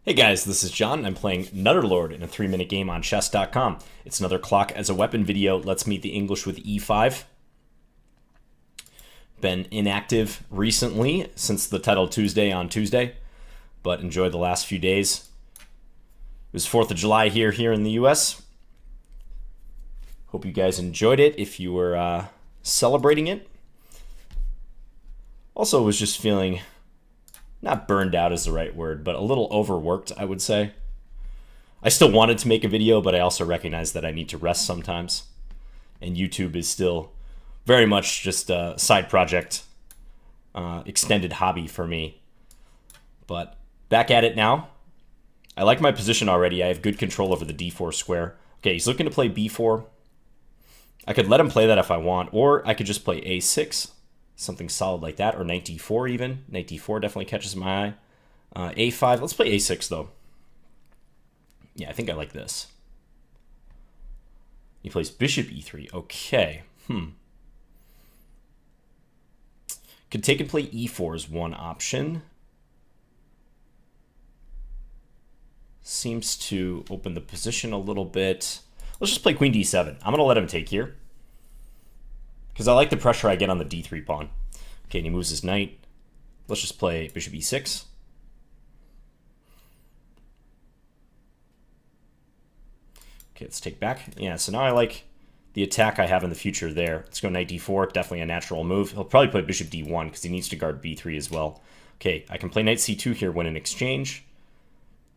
Hey guys, this is John. I'm playing Nutterlord in a 3-minute game on chess.com. It's another clock as a weapon video. Let's meet the English with e5. Been inactive recently since the title Tuesday on Tuesday, but enjoyed the last few days. It was 4th of July here in the US. Hope you guys enjoyed it if you were celebrating it. Also was just feeling not burned out is the right word, but a little overworked, I would say. I still wanted to make a video, but I also recognize that I need to rest sometimes. And YouTube is still very much just a side project, extended hobby for me. But back at it now. I like my position already. I have good control over the d4 square. Okay, he's looking to play b4. I could let him play that if I want, or I could just play a6. Something solid like that, or knight d4 even. Knight d4 definitely catches my eye. A5, let's play a6 though. Yeah, I think I like this. He plays bishop e3, okay. Could take and play e4 as one option. Seems to open the position a little bit. Let's just play queen d7. I'm gonna let him take here, because I like the pressure I get on the d3 pawn. Okay, and he moves his knight. Let's just play bishop e6. Okay, let's take back. Yeah, so now I like the attack I have in the future there. Let's go knight d4, definitely a natural move. He'll probably play bishop d1 because he needs to guard b3 as well. Okay, I can play knight c2 here, win an exchange.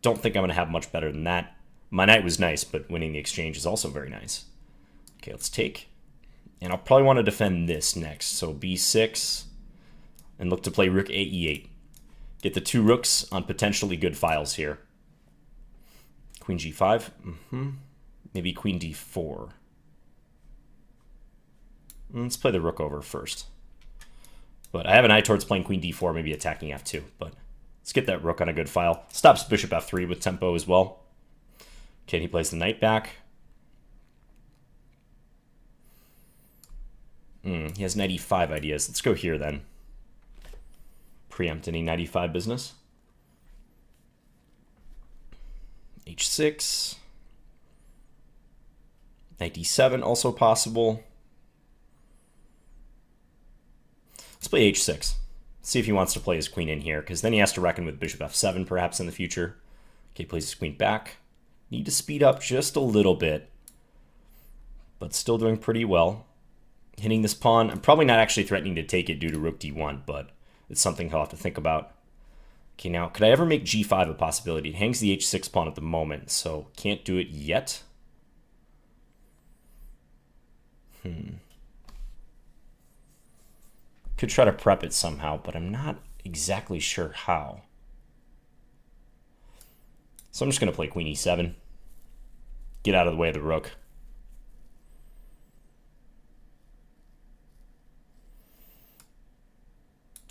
Don't think I'm going to have much better than that. My knight was nice, but winning the exchange is also very nice. Okay, let's take. And I'll probably want to defend this next. So b6, and look to play rook e8. Get the two rooks on potentially good files here. Queen g5. Maybe queen d4. Let's play the rook over first. But I have an eye towards playing queen d4, maybe attacking f2. But let's get that rook on a good file. Stops bishop f3 with tempo as well. Okay, and he plays the knight back. He has knight e5 ideas. Let's go here then. Preempt any knight e5 business. h6. Knight d7 also possible. Let's play h6. See if he wants to play his queen in here, because then he has to reckon with bishop f7 perhaps in the future. Okay, plays his queen back. Need to speed up just a little bit, but still doing pretty well. Hitting this pawn. I'm probably not actually threatening to take it due to rook d1, but it's something he'll have to think about. Okay, now, could I ever make g5 a possibility? It hangs the h6 pawn at the moment, so can't do it yet. Could try to prep it somehow, but I'm not exactly sure how. So I'm just going to play queen e7. Get out of the way of the rook.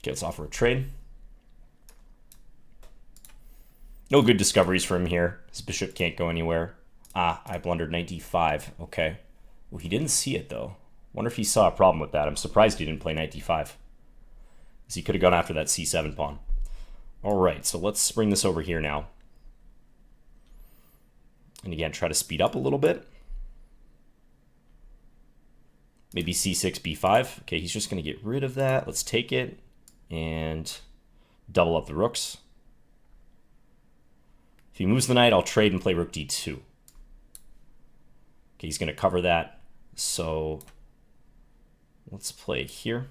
Okay, let's offer a trade. No good discoveries for him here. His bishop can't go anywhere. Ah, I blundered knight d5. Okay. Well, he didn't see it, though. Wonder if he saw a problem with that. I'm surprised he didn't play knight d5, because he could have gone after that c7 pawn. All right, so let's bring this over here now. And again, try to speed up a little bit. Maybe c6, b5. Okay, he's just going to get rid of that. Let's take it and double up the rooks. If he moves the knight, I'll trade and play rook d2. Okay, he's going to cover that. So let's play here.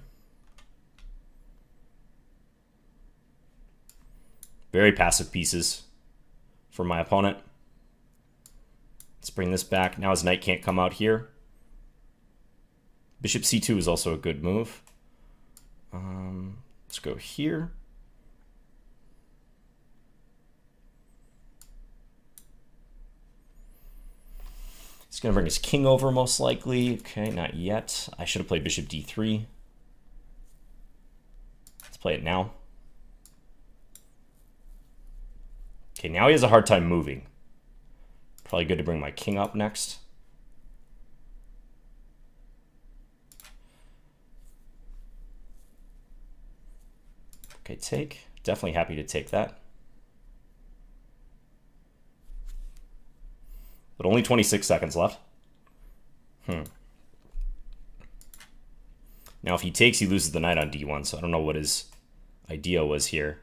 Very passive pieces for my opponent. Let's bring this back. Now his knight can't come out here. Bishop c2 is also a good move. Let's go here. He's going to bring his king over most likely. Okay, not yet. I should have played bishop d3. Let's play it now. Okay, now he has a hard time moving. Probably good to bring my king up next. Okay, take. Definitely happy to take that. but only 26 seconds left. Now, if he takes, he loses the knight on d1, so I don't know what his idea was here.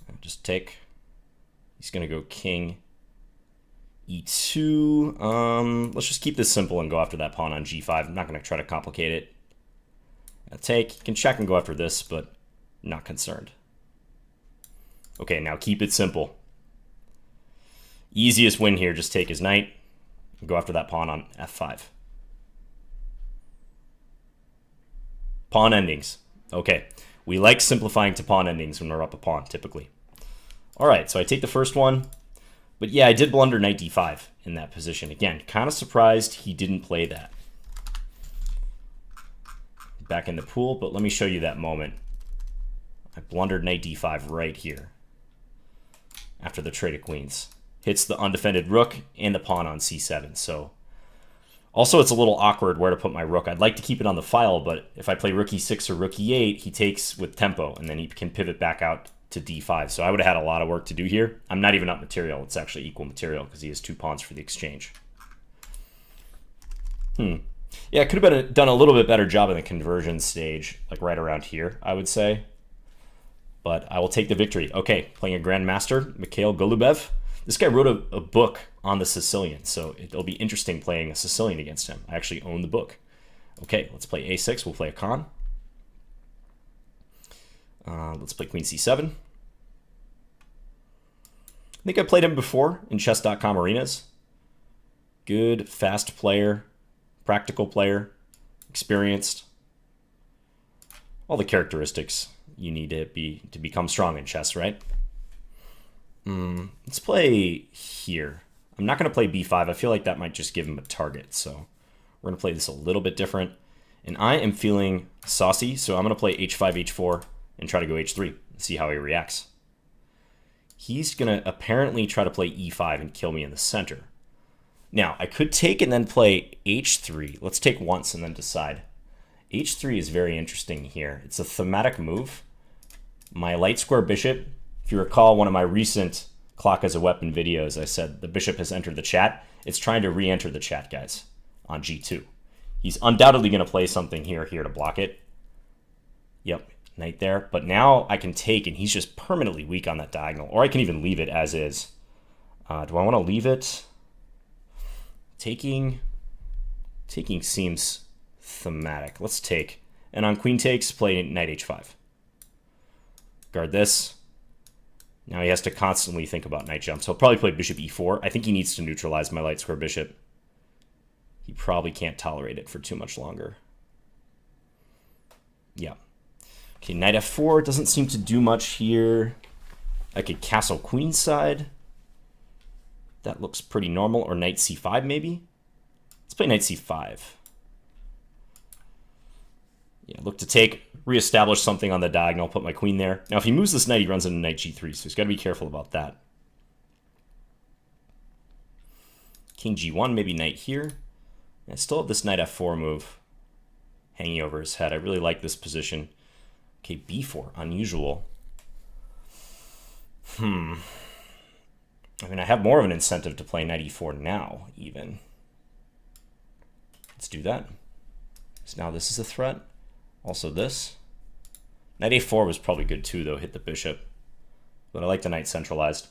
I'll just take. He's going to go king e2. Let's just keep this simple and go after that pawn on g5. I'm not going to try to complicate it. I'll take. You can check and go after this, but not concerned. Okay, now keep it simple. Easiest win here, just take his knight and go after that pawn on f5. Pawn endings. Okay, we like simplifying to pawn endings when we're up a pawn, typically. All right, so I take the first one. But yeah, I did blunder knight d5 in that position. Again, kind of surprised he didn't play that. Back in the pool, but let me show you that moment. I blundered knight d5 right here after the trade of queens. Hits the undefended rook and the pawn on c7. So also it's a little awkward where to put my rook. I'd like to keep it on the file, but if I play rook e6 or rook e8, he takes with tempo, and then he can pivot back out to d5. So I would have had a lot of work to do here. I'm not even up material. It's actually equal material because he has 2 pawns for the exchange. Yeah, I could have done a little bit better job in the conversion stage, like right around here, I would say. But I will take the victory. Okay, playing a Grandmaster, Mikhail Golubev. This guy wrote a book on the Sicilian, so it'll be interesting playing a Sicilian against him. I actually own the book. Okay, let's play a6. We'll play a con. Let's play queen c7. I think I played him before in chess.com arenas. Good, fast player, practical player, experienced. All the characteristics you need to become strong in chess, right? Let's play here. I'm not going to play b5. I feel like that might just give him a target, so we're going to play this a little bit different. And I am feeling saucy, so I'm going to play h5, h4, and try to go h3 and see how he reacts. He's going to apparently try to play e5 and kill me in the center. Now, I could take and then play h3. Let's take once and then decide. h3 is very interesting here. It's a thematic move. My light square bishop, if you recall one of my recent clock as a weapon videos, I said the bishop has entered the chat. It's trying to re-enter the chat, guys, on g2. He's undoubtedly going to play something here to block it. Yep, knight there. But now I can take, and he's just permanently weak on that diagonal. Or I can even leave it as is. Do I want to leave it? Taking seems thematic. Let's take. And on queen takes, play knight h5. Guard this. Now he has to constantly think about knight jumps. He'll probably play bishop e4. I think he needs to neutralize my light square bishop. He probably can't tolerate it for too much longer. Yeah. Okay, knight f4 doesn't seem to do much here. I could castle queenside. That looks pretty normal. Or knight c5 maybe. Let's play knight c5. Yeah, look to take, reestablish something on the diagonal, put my queen there. Now if he moves this knight, he runs into knight g3, so he's got to be careful about that. King g1, maybe knight here. I still have this knight f4 move hanging over his head. I really like this position. Okay, b4, unusual. I mean, I have more of an incentive to play knight e4 now, even. Let's do that. So now this is a threat. Also this. Knight a4 was probably good too, though. Hit the bishop. But I like the knight centralized.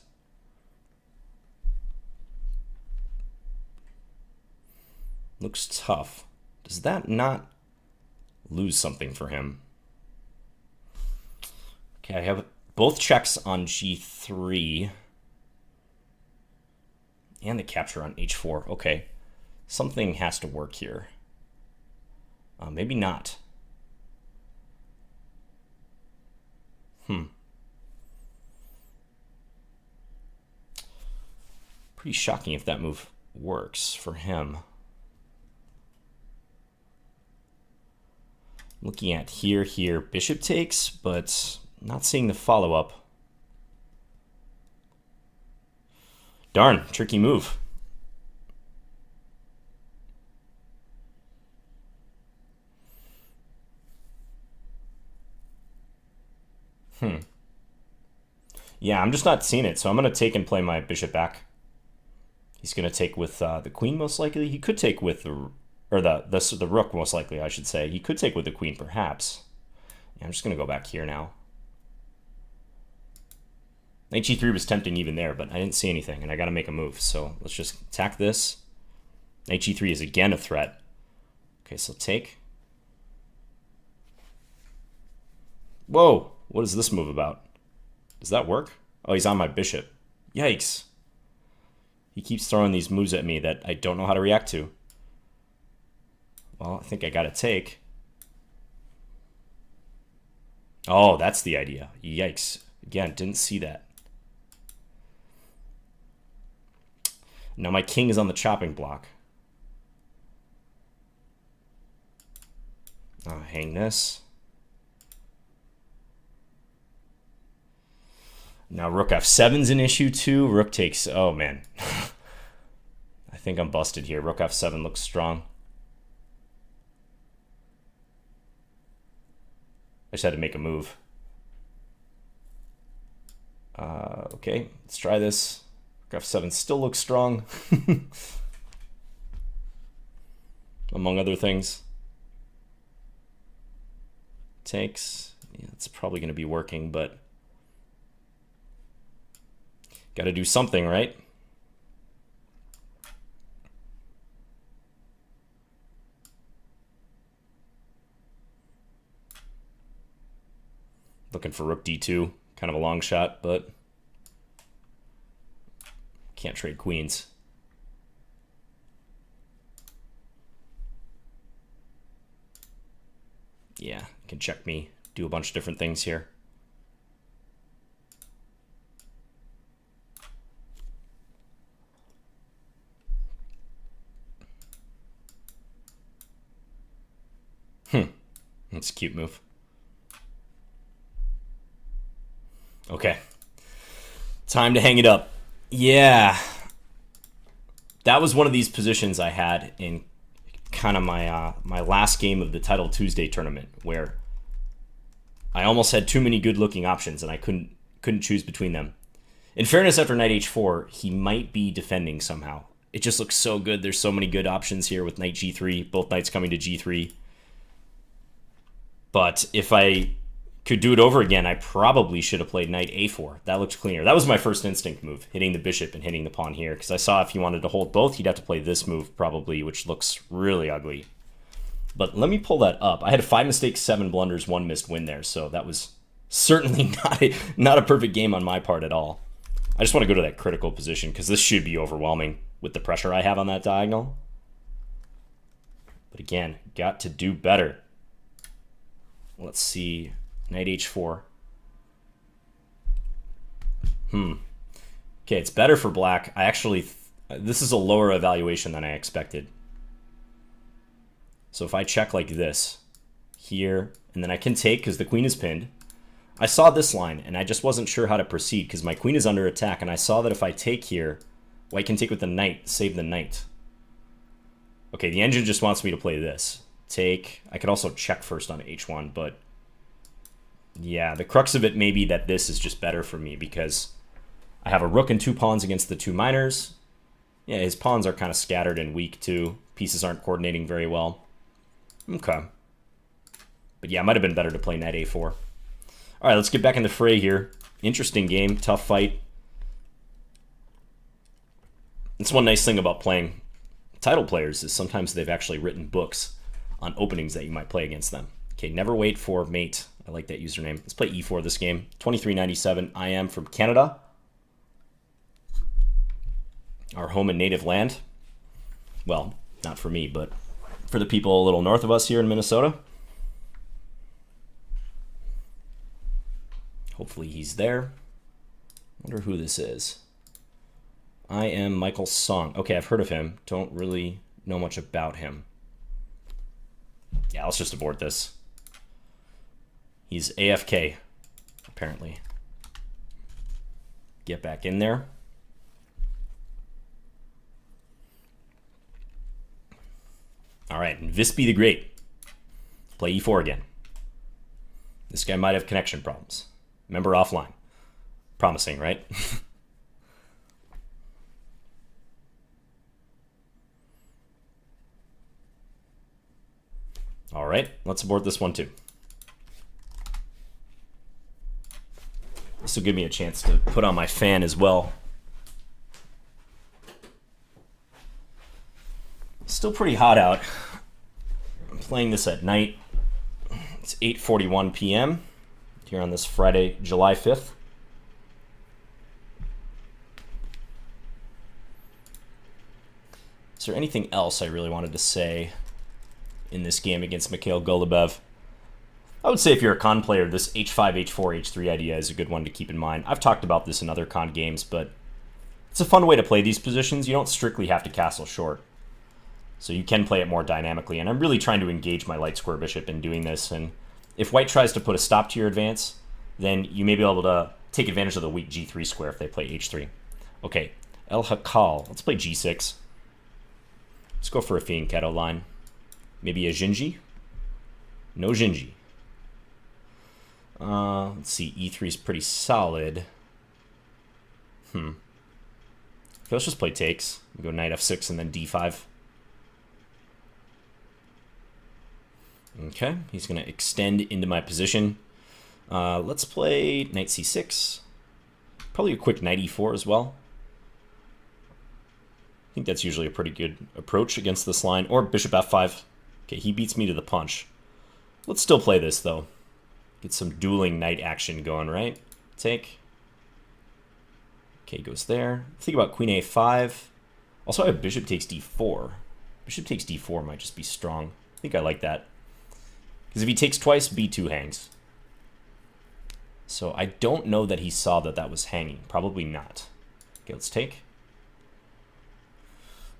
Looks tough. Does that not lose something for him? Okay, I have both checks on g3. And the capture on h4. Okay. Something has to work here. Maybe not. Pretty shocking if that move works for him. Looking at here, bishop takes, but not seeing the follow-up. Darn, tricky move. Yeah, I'm just not seeing it, so I'm going to take and play my bishop back He's going to take with the queen most likely. He could take with the rook most likely, I should say. He could take with the queen perhaps. Yeah, I'm just going to go back here now. Knight g3 was tempting even there, but I didn't see anything, and I got to make a move. So let's just attack this. Knight g3 is again a threat. Okay, so take. Whoa, what is this move about? Does that work? Oh, he's on my bishop. Yikes. He keeps throwing these moves at me that I don't know how to react to. Well, I think I got to take. Oh, that's the idea. Yikes. Again, didn't see that. Now my king is on the chopping block. Hang this. Now rook f7's an issue too. Rook takes... Oh, man. I think I'm busted here. Rook f7 looks strong. I just had to make a move. Okay, let's try this. Rook f7 still looks strong. Among other things. Takes. Yeah, it's probably going to be working, but got to do something, right? Looking for rook d2. Kind of a long shot, but can't trade queens. Yeah, can check me. Do a bunch of different things here. That's a cute move. Okay. Time to hang it up. Yeah. That was one of these positions I had in kind of my my last game of the Title Tuesday tournament, where I almost had too many good-looking options and I couldn't choose between them. In fairness, after knight h4, he might be defending somehow. It just looks so good. There's so many good options here with knight g3, both knights coming to g3. But if I could do it over again, I probably should have played knight a4. That looked cleaner. That was my first instinct move, hitting the bishop and hitting the pawn here, because I saw if he wanted to hold both, he'd have to play this move probably, which looks really ugly. But let me pull that up. I had 5 mistakes, 7 blunders, 1 missed win there, so that was certainly not a perfect game on my part at all. I just want to go to that critical position, because this should be overwhelming with the pressure I have on that diagonal. But again, got to do better. Let's see. Knight h4. Okay, it's better for black. I actually... this is a lower evaluation than I expected. So if I check like this, here, and then I can take because the queen is pinned. I saw this line, and I just wasn't sure how to proceed because my queen is under attack, and I saw that if I take here, white can take with the knight, save the knight. Okay, the engine just wants me to play this. Take. I could also check first on h1, but... yeah, the crux of it may be that this is just better for me because I have a rook and 2 pawns against the 2 minors. Yeah, his pawns are kind of scattered and weak too. Pieces aren't coordinating very well. Okay. But yeah, it might have been better to play knight a4. All right, let's get back in the fray here. Interesting game, tough fight. That's one nice thing about playing title players is sometimes they've actually written books on openings that you might play against them. Okay, never wait for mate. I like that username. Let's play e4 this game. 2397. I am from Canada. Our home and native land. Well, not for me, but for the people a little north of us here in Minnesota. Hopefully he's there. Wonder who this is. I am Michael Song. Okay, I've heard of him. Don't really know much about him. Yeah, let's just abort this. He's AFK, apparently. Get back in there. All right, and Visby the Great. Play e4 again. This guy might have connection problems. Remember, offline. Promising, right? right, let's abort this one too. This will give me a chance to put on my fan as well. Still pretty hot out. I'm playing this at night. It's 8:41 p.m. here on this Friday, July 5th. Is there anything else I really wanted to say in this game against Mikhail Golubev? I would say if you're a con player, this h5, h4, h3 idea is a good one to keep in mind. I've talked about this in other con games, but it's a fun way to play these positions. You don't strictly have to castle short, so you can play it more dynamically, and I'm really trying to engage my light square bishop in doing this, and if white tries to put a stop to your advance, then you may be able to take advantage of the weak g3 square if they play h3. Okay, El Hakal, let's play g6. Let's go for a fianchetto line. Maybe a Jinji? No Jinji. Let's see, e3 is pretty solid. Okay, let's just play takes. We go knight f6 and then d5. Okay, he's going to extend into my position. Let's play knight c6. Probably a quick knight e4 as well. I think that's usually a pretty good approach against this line. Or bishop f5. Okay, he beats me to the punch. Let's still play this, though. Get some dueling knight action going, right? Take. Okay, goes there. Think about queen a5. Also, I have bishop takes d4. Bishop takes d4 might just be strong. I think I like that. Because if he takes twice, b2 hangs. So I don't know that he saw that that was hanging. Probably not. Okay, let's take.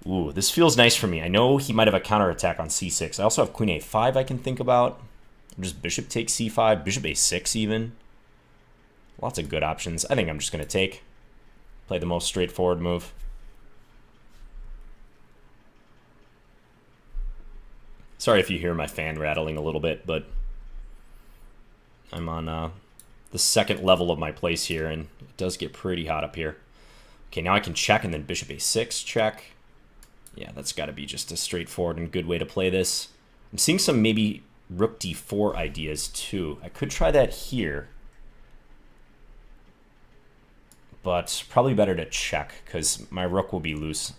Ooh, this feels nice for me. I know he might have a counterattack on c6. I also have queen a5 I can think about. Just bishop takes c5, bishop a6 even. Lots of good options. I think I'm just going to take. Play the most straightforward move. Sorry if you hear my fan rattling a little bit, but I'm on the second level of my place here, and it does get pretty hot up here. Okay, now I can check, and then bishop a6, check. Yeah, that's got to be just a straightforward and good way to play this. I'm seeing some maybe rook d4 ideas too. I could try that here, but probably better to check because my rook will be loose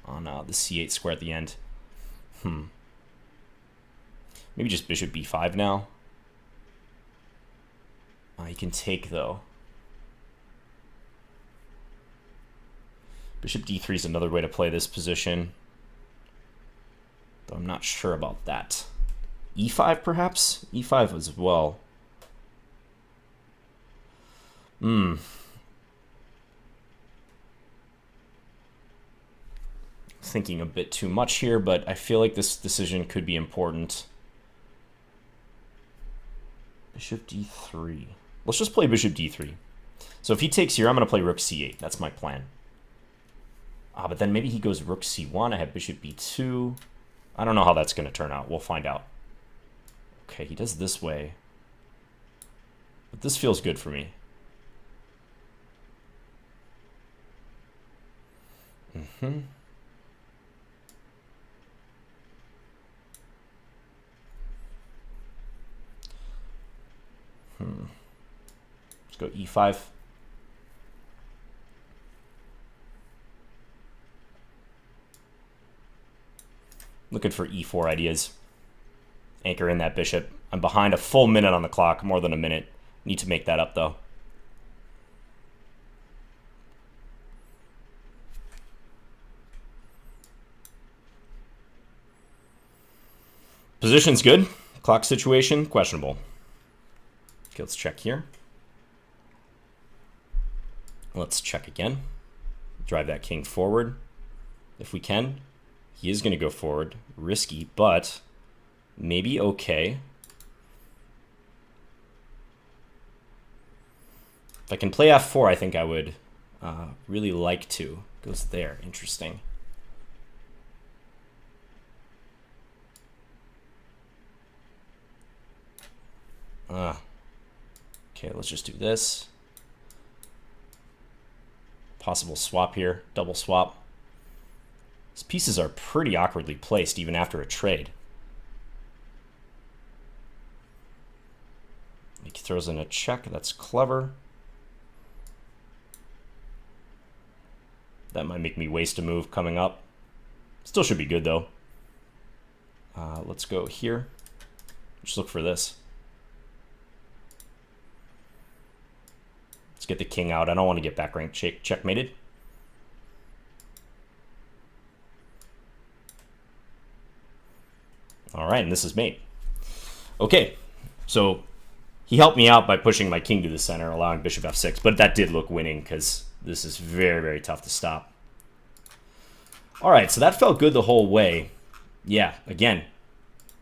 on the c8 square at the end. Maybe just bishop b5 now. You can take, though. Bishop d3 is another way to play this position, though I'm not sure about that. e5, perhaps? e5 as well. Thinking a bit too much here, but I feel like this decision could be important. Bishop d3. Let's just play bishop d3. So if he takes here, I'm going to play rook c8. That's my plan. But then maybe he goes rook c1. I have bishop b2. I don't know how that's going to turn out. We'll find out. Okay, he does this way. But this feels good for me. Let's go e5. Looking for e4 ideas. Anchor in that bishop. I'm behind a full minute on the clock, more than a minute. Need to make that up, though. Position's good. Clock situation, questionable. Okay, let's check here. Let's check again. Drive that king forward if we can. He is going to go forward. Risky, but maybe okay. If I can play f4, I think I would really like to. Goes there. Interesting. Okay, let's just do this. Possible swap here. Double swap. These pieces are pretty awkwardly placed even after a trade. throws in a check. That's clever. That might make me waste a move coming up. Still should be good, though. Let's go here. Just look for this. Let's get the king out. I don't want to get back rank checkmated. All right, and this is mate. Okay, so he helped me out by pushing my king to the center, allowing bishop f6, but that did look winning because this is very, very tough to stop. All right, so that felt good the whole way. Yeah, again,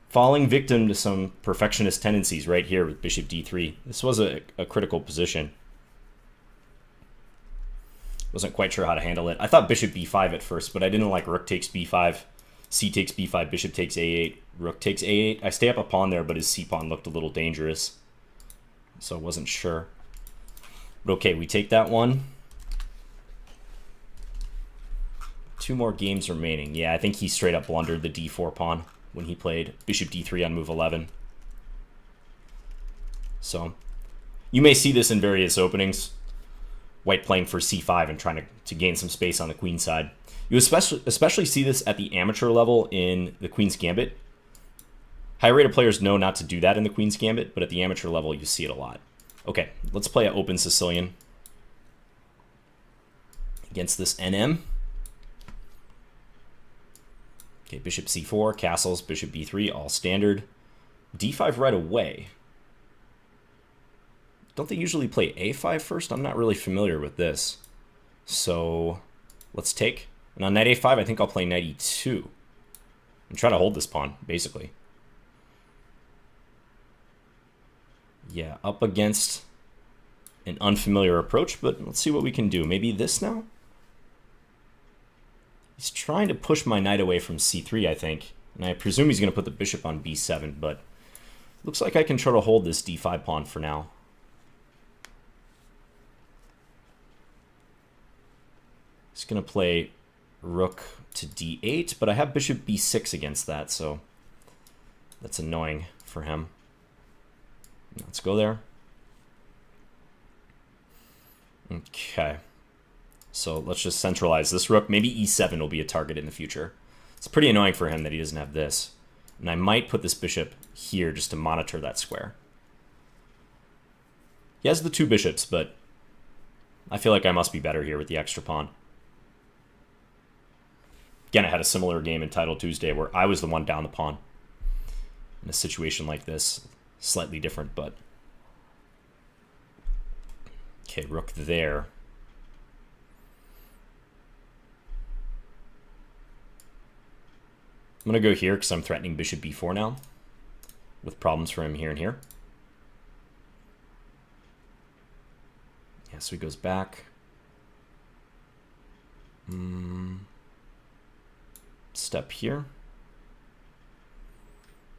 falling victim to some perfectionist tendencies right here with bishop d3. This was a critical position. Wasn't quite sure how to handle it. I thought bishop b5 at first, but I didn't like rook takes b5, c takes b5, bishop takes a8, rook takes a8. I stay up a pawn there, but his c pawn looked a little dangerous, so I wasn't sure. But okay, we take that one. 2 more games remaining. Yeah, I think he straight up blundered the d4 pawn when he played bishop d3 on move 11. So you may see this in various openings. White playing for c5 and trying to gain some space on the queen side. You especially see this at the amateur level in the Queen's Gambit. High-rated players know not to do that in the Queen's Gambit, but at the amateur level, you see it a lot. Okay, let's play an open Sicilian against this NM. Okay, bishop c4, castles, bishop b3, all standard. d5 right away. Don't they usually play a5 first? I'm not really familiar with this. So let's take. And on knight a5, I think I'll play knight e2 and try to hold this pawn, basically. Yeah, up against an unfamiliar approach, but let's see what we can do. Maybe this now? He's trying to push my knight away from c3, I think. And I presume he's going to put the bishop on b7, but looks like I can try to hold this d5 pawn for now. He's going to play rook to d8, but I have bishop b6 against that, so that's annoying for him. Let's go there. Okay. So let's just centralize this rook. Maybe e7 will be a target in the future. It's pretty annoying for him that he doesn't have this. And I might put this bishop here just to monitor that square. He has the 2 bishops, but I feel like I must be better here with the extra pawn. Again, I had a similar game in Title Tuesday where I was the one down the pawn. In a situation like this, slightly different, but... Okay, rook there. I'm going to go here because I'm threatening bishop b4 now, with problems for him here and here. Yeah, so he goes back. Step here.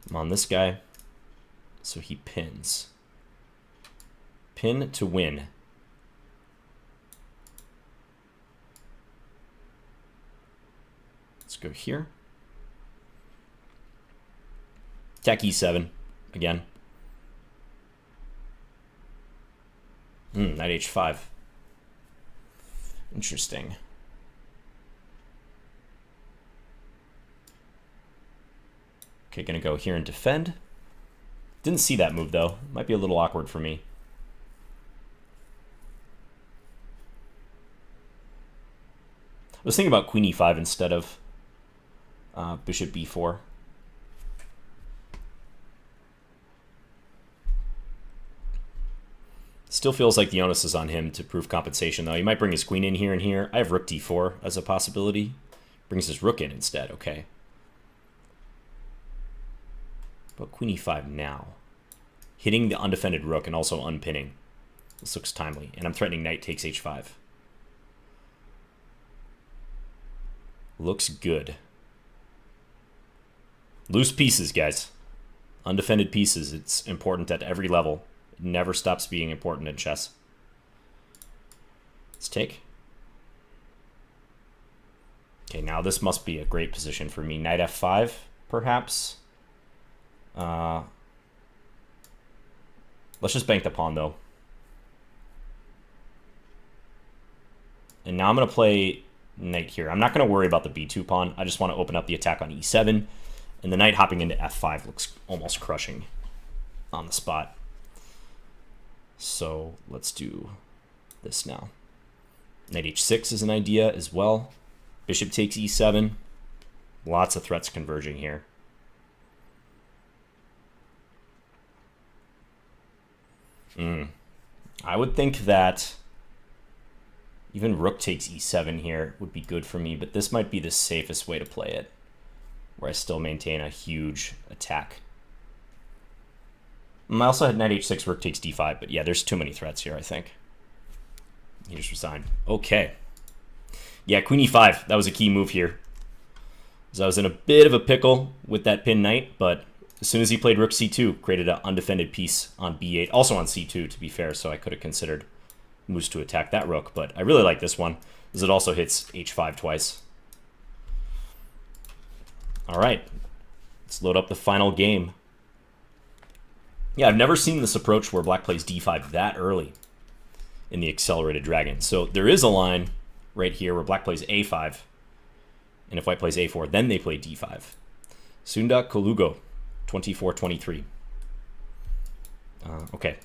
I'm on this guy, so he pins. Pin to win. Let's go here. Attack e7 again. Knight h5. Interesting. Okay, gonna go here and defend. Didn't see that move though. Might be a little awkward for me. I was thinking about queen e5 instead of bishop b4. Still feels like the onus is on him to prove compensation, though. He might bring his queen in here and here. I have rook d4 as a possibility. Brings his rook in instead, okay. But queen e5 now. Hitting the undefended rook and also unpinning. This looks timely. And I'm threatening knight takes h5. Looks good. Loose pieces, guys. Undefended pieces. It's important at every level. It never stops being important in chess. Let's take. Okay, now this must be a great position for me. Knight f5, perhaps. Let's just bank the pawn, though. And now I'm going to play knight here. I'm not going to worry about the b2 pawn. I just want to open up the attack on e7. And the knight hopping into f5 looks almost crushing on the spot. So let's do this now. Knight h6 is an idea as well. Bishop takes e7. Lots of threats converging here. I would think that even rook takes e7 here would be good for me, but this might be the safest way to play it, where I still maintain a huge attack. I also had knight h6, rook takes d5, but yeah, there's too many threats here, I think. He just resigned. Okay. Yeah, queen e5. That was a key move here. So I was in a bit of a pickle with that pin knight, but as soon as he played rook c2, created an undefended piece on b8, also on c2, to be fair, so I could have considered moves to attack that rook, but I really like this one, because it also hits h5 twice. All right, let's load up the final game. Yeah, I've never seen this approach where black plays d5 that early in the accelerated dragon. So there is a line right here where black plays a5, and if white plays a4, then they play d5. Sunda Kolugo, 24-23. Okay.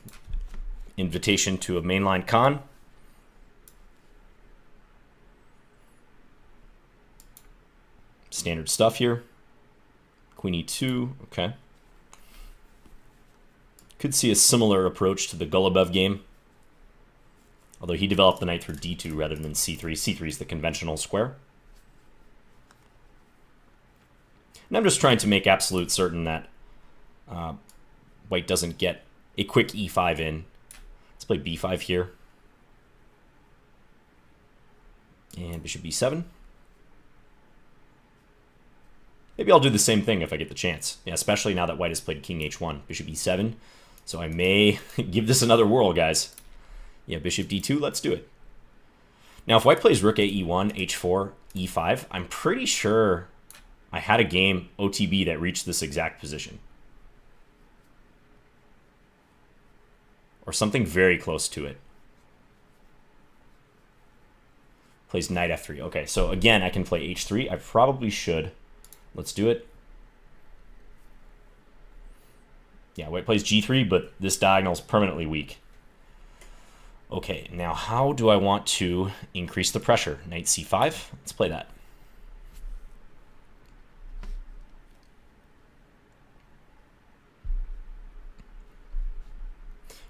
Invitation to a mainline con. Standard stuff here. Queen e2, okay. Could see a similar approach to the Golubev game, although he developed the knight through d2 rather than c3. c3 is the conventional square. And I'm just trying to make absolute certain that white doesn't get a quick e5 in. Let's play b5 here. And bishop b7. Maybe I'll do the same thing if I get the chance. Yeah, especially now that white has played king h1, bishop e7. So I may give this another whirl, guys. Yeah, bishop d2, let's do it. Now, if white plays rook a e1, h4, e5, I'm pretty sure I had a game OTB that reached this exact position. Or something very close to it. Plays knight f3. Okay, so again, I can play h3. I probably should. Let's do it. Yeah, white plays g3, but this diagonal is permanently weak. Okay, now how do I want to increase the pressure? Knight c5. Let's play that.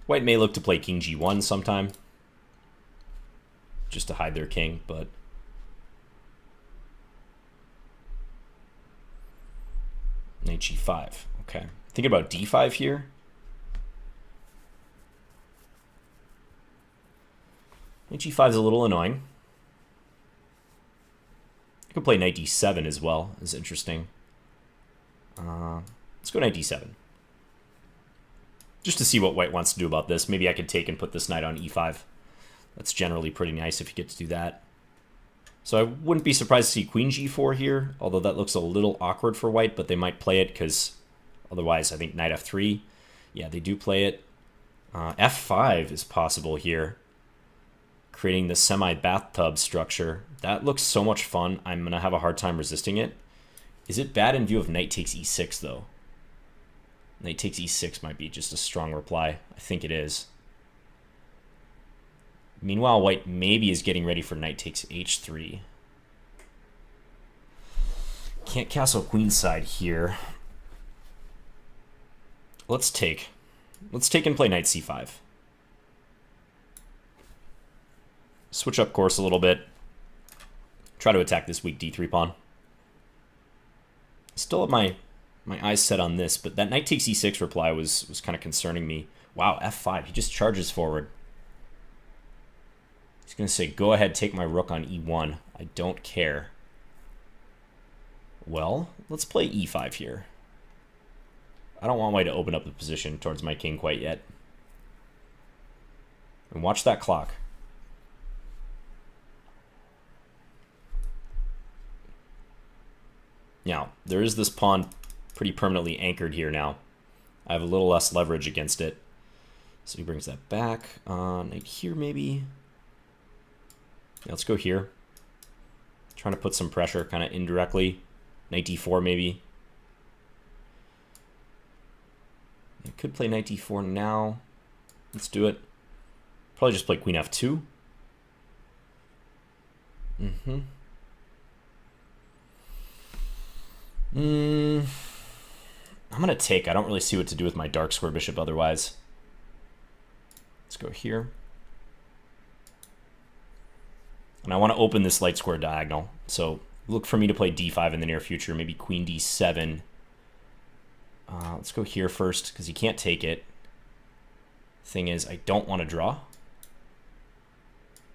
White may look to play king g1 sometime, just to hide their king, but knight g5. Okay, thinking about d5 here. Knight g5 is a little annoying. I could play knight d7 as well. Is interesting. Let's go knight d7. Just to see what white wants to do about this. Maybe I could take and put this knight on e5. That's generally pretty nice if you get to do that. So I wouldn't be surprised to see queen g4 here, although that looks a little awkward for white, but they might play it because otherwise I think knight f3. Yeah, they do play it. f5 is possible here, creating the semi-bathtub structure. That looks so much fun. I'm going to have a hard time resisting it. Is it bad in view of knight takes e6, though? Knight takes e6 might be just a strong reply. I think it is. Meanwhile, white maybe is getting ready for knight takes h3. Can't castle queenside here. Let's take. Let's take and play knight c5. Switch up course a little bit. Try to attack this weak d3 pawn. Still have my eyes set on this, but that knight takes e6 reply was kind of concerning me. Wow, f5. He just charges forward. He's going to say, go ahead, take my rook on e1. I don't care. Well, let's play e5 here. I don't want white to open up the position towards my king quite yet. And watch that clock. Now, there is this pawn pretty permanently anchored here now. I have a little less leverage against it. So he brings that back. Knight here, maybe. Yeah, let's go here. Trying to put some pressure kind of indirectly. Knight d4, maybe. I could play knight d4 now. Let's do it. Probably just play queen f2. I'm going to take. I don't really see what to do with my dark square bishop otherwise. Let's go here. And I want to open this light square diagonal. So look for me to play d5 in the near future. Maybe queen d7. Let's go here first because he can't take it. Thing is, I don't want to draw.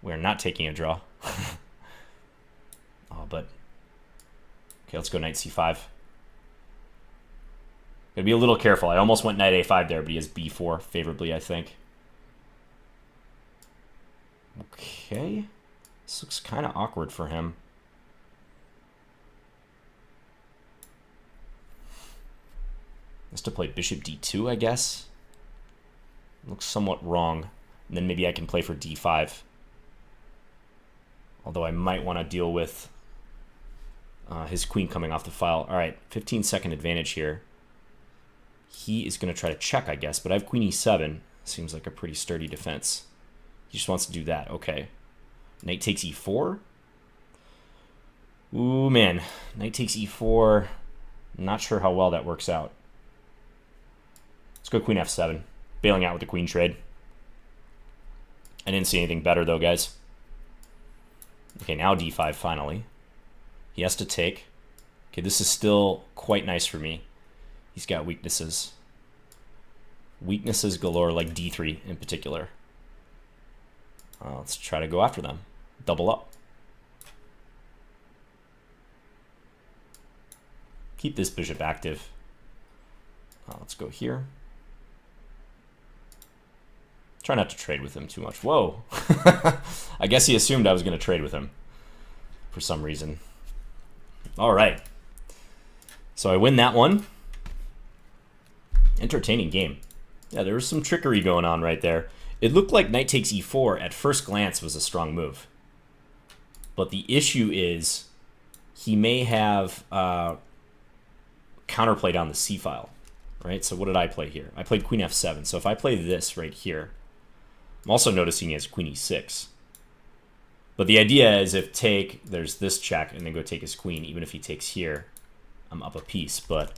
We're not taking a draw. But okay, let's go knight c5. Gotta be a little careful. I almost went knight a5 there, but he has b4 favorably, I think. Okay. This looks kind of awkward for him. Has to play bishop d2, I guess. Looks somewhat wrong. And then maybe I can play for d5. Although I might want to deal with his queen coming off the file. All right, 15-second advantage here. He is going to try to check, I guess, but I have queen e7. Seems like a pretty sturdy defense. He just wants to do that. Okay. Knight takes e4. Ooh, man. Knight takes e4. Not sure how well that works out. Let's go queen f7. Bailing out with the queen trade. I didn't see anything better, though, guys. Okay, now d5, finally. He has to take. Okay, this is still quite nice for me. He's got weaknesses. Weaknesses galore, like d3 in particular. Let's try to go after them. Double up. Keep this bishop active. Let's go here. Try not to trade with him too much. Whoa. I guess he assumed I was going to trade with him for some reason. All right. So I win that one. Entertaining game. Yeah, there was some trickery going on right there. It looked like knight takes e4 at first glance was a strong move. But the issue is he may have counterplayed on the c file. Right? So what did I play here? I played queen f7. So if I play this right here, I'm also noticing he has queen e6. But the idea is if take, there's this check, and then go take his queen, even if he takes here, I'm up a piece. But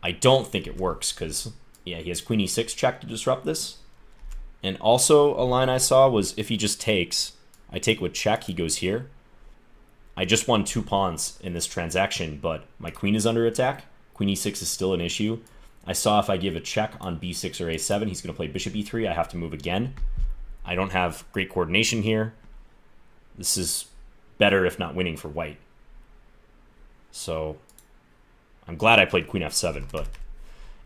I don't think it works because, yeah, he has queen e6 check to disrupt this. And also a line I saw was if he just takes, I take with check, he goes here. I just won 2 pawns in this transaction, but my queen is under attack. Queen e6 is still an issue. I saw if I give a check on b6 or a7, he's going to play bishop e3. I have to move again. I don't have great coordination here. This is better, if not winning, for white. So I'm glad I played queen f7, but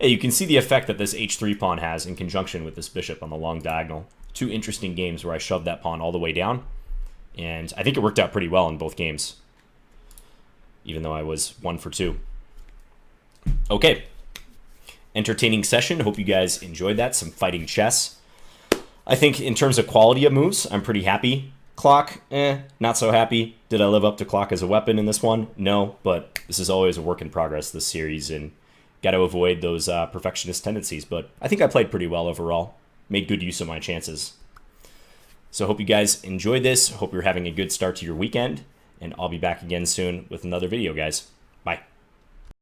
hey, you can see the effect that this h3 pawn has in conjunction with this bishop on the long diagonal. 2 interesting games where I shoved that pawn all the way down, and I think it worked out pretty well in both games, even though I was 1 for 2. Okay. Entertaining session. Hope you guys enjoyed that. Some fighting chess. I think in terms of quality of moves, I'm pretty happy. Clock, not so happy. Did I live up to clock as a weapon in this one? No, but this is always a work in progress, this series, and got to avoid those perfectionist tendencies. But I think I played pretty well overall. Made good use of my chances. So hope you guys enjoyed this. Hope you're having a good start to your weekend, and I'll be back again soon with another video, guys. Bye.